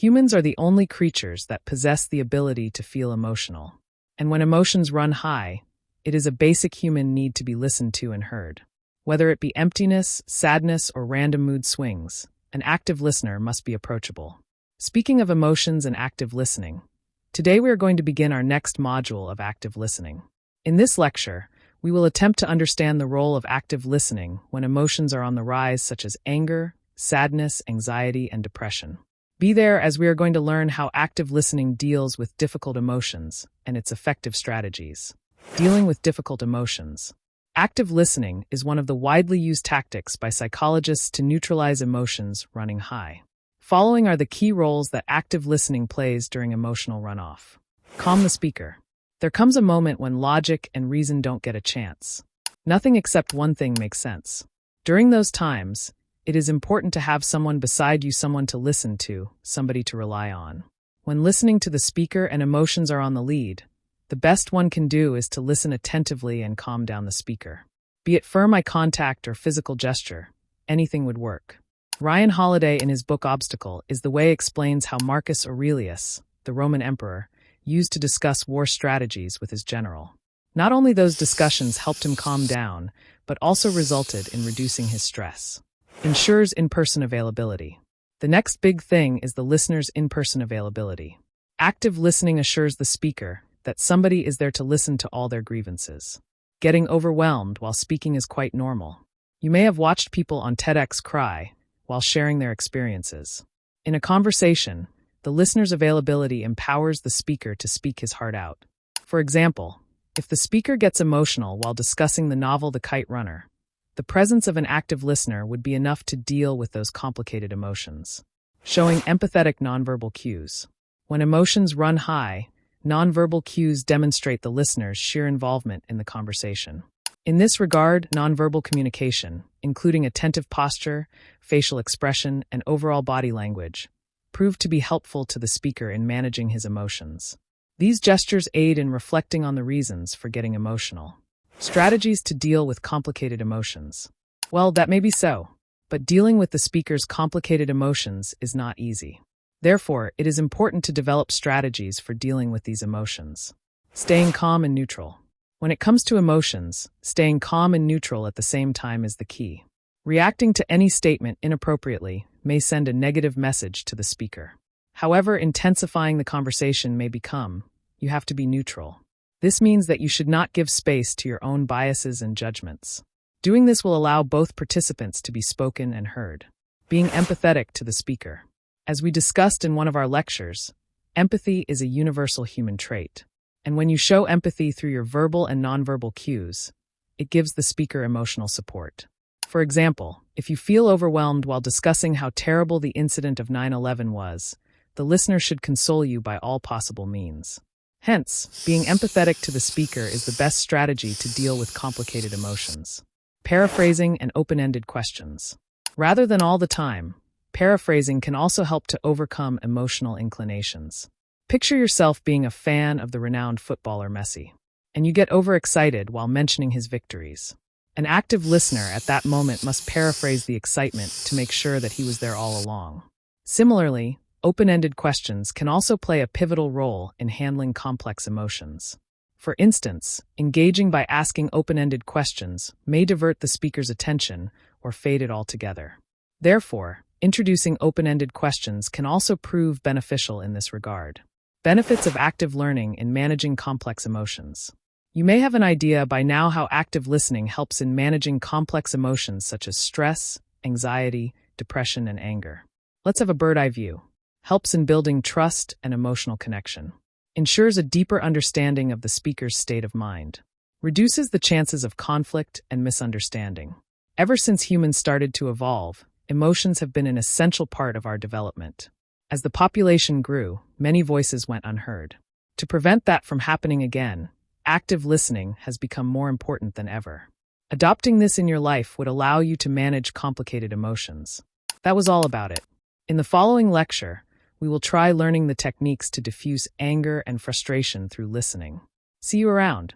Humans are the only creatures that possess the ability to feel emotional. And when emotions run high, it is a basic human need to be listened to and heard. Whether it be emptiness, sadness, or random mood swings, an active listener must be approachable. Speaking of emotions and active listening, today we are going to begin our next module of active listening. In this lecture, we will attempt to understand the role of active listening when emotions are on the rise, such as anger, sadness, anxiety, and depression. Be there, as we are going to learn how active listening deals with difficult emotions and its effective strategies. Dealing with difficult emotions. Active listening is one of the widely used tactics by psychologists to neutralize emotions running high. Following are the key roles that active listening plays during emotional runoff. Calm the speaker. There comes a moment when logic and reason don't get a chance. Nothing except one thing makes sense. During those times, it is important to have someone beside you, someone to listen to, somebody to rely on. When listening to the speaker and emotions are on the lead, the best one can do is to listen attentively and calm down the speaker. Be it firm eye contact or physical gesture, anything would work. Ryan Holiday, in his book Obstacle is the Way, explains how Marcus Aurelius, the Roman emperor, used to discuss war strategies with his general. Not only those discussions helped him calm down, but also resulted in reducing his stress. Ensures in-person availability. The next big thing is the listener's in-person availability. Active listening assures the speaker that somebody is there to listen to all their grievances. Getting overwhelmed while speaking is quite normal. You may have watched people on TEDx cry while sharing their experiences. In a conversation, the listener's availability empowers the speaker to speak his heart out. For example, if the speaker gets emotional while discussing the novel The Kite Runner, the presence of an active listener would be enough to deal with those complicated emotions. Showing empathetic nonverbal cues. When emotions run high, nonverbal cues demonstrate the listener's sheer involvement in the conversation. In this regard, nonverbal communication, including attentive posture, facial expression, and overall body language, prove to be helpful to the speaker in managing his emotions. These gestures aid in reflecting on the reasons for getting emotional. Strategies to deal with complicated emotions. Well, that may be so, but dealing with the speaker's complicated emotions is not easy. Therefore, it is important to develop strategies for dealing with these emotions. Staying calm and neutral. When it comes to emotions, staying calm and neutral at the same time is the key. Reacting to any statement inappropriately may send a negative message to the speaker. However intensifying the conversation may become, you have to be neutral. This means that you should not give space to your own biases and judgments. Doing this will allow both participants to be spoken and heard. Being empathetic to the speaker. As we discussed in one of our lectures, empathy is a universal human trait. And when you show empathy through your verbal and nonverbal cues, it gives the speaker emotional support. For example, if you feel overwhelmed while discussing how terrible the incident of 9/11 was, the listener should console you by all possible means. Hence, being empathetic to the speaker is the best strategy to deal with complicated emotions. Paraphrasing and open-ended questions. Rather than all the time, paraphrasing can also help to overcome emotional inclinations. Picture yourself being a fan of the renowned footballer Messi, and you get overexcited while mentioning his victories. An active listener at that moment must paraphrase the excitement to make sure that he was there all along. Similarly, open-ended questions can also play a pivotal role in handling complex emotions. For instance, engaging by asking open-ended questions may divert the speaker's attention or fade it altogether. Therefore, introducing open-ended questions can also prove beneficial in this regard. Benefits of active learning in managing complex emotions. You may have an idea by now how active listening helps in managing complex emotions such as stress, anxiety, depression, and anger. Let's have a bird's eye view. Helps in building trust and emotional connection. Ensures a deeper understanding of the speaker's state of mind. Reduces the chances of conflict and misunderstanding. Ever since humans started to evolve, emotions have been an essential part of our development. As the population grew, many voices went unheard. To prevent that from happening again, active listening has become more important than ever. Adopting this in your life would allow you to manage complicated emotions. That was all about it. In the following lecture, we will try learning the techniques to diffuse anger and frustration through listening. See you around.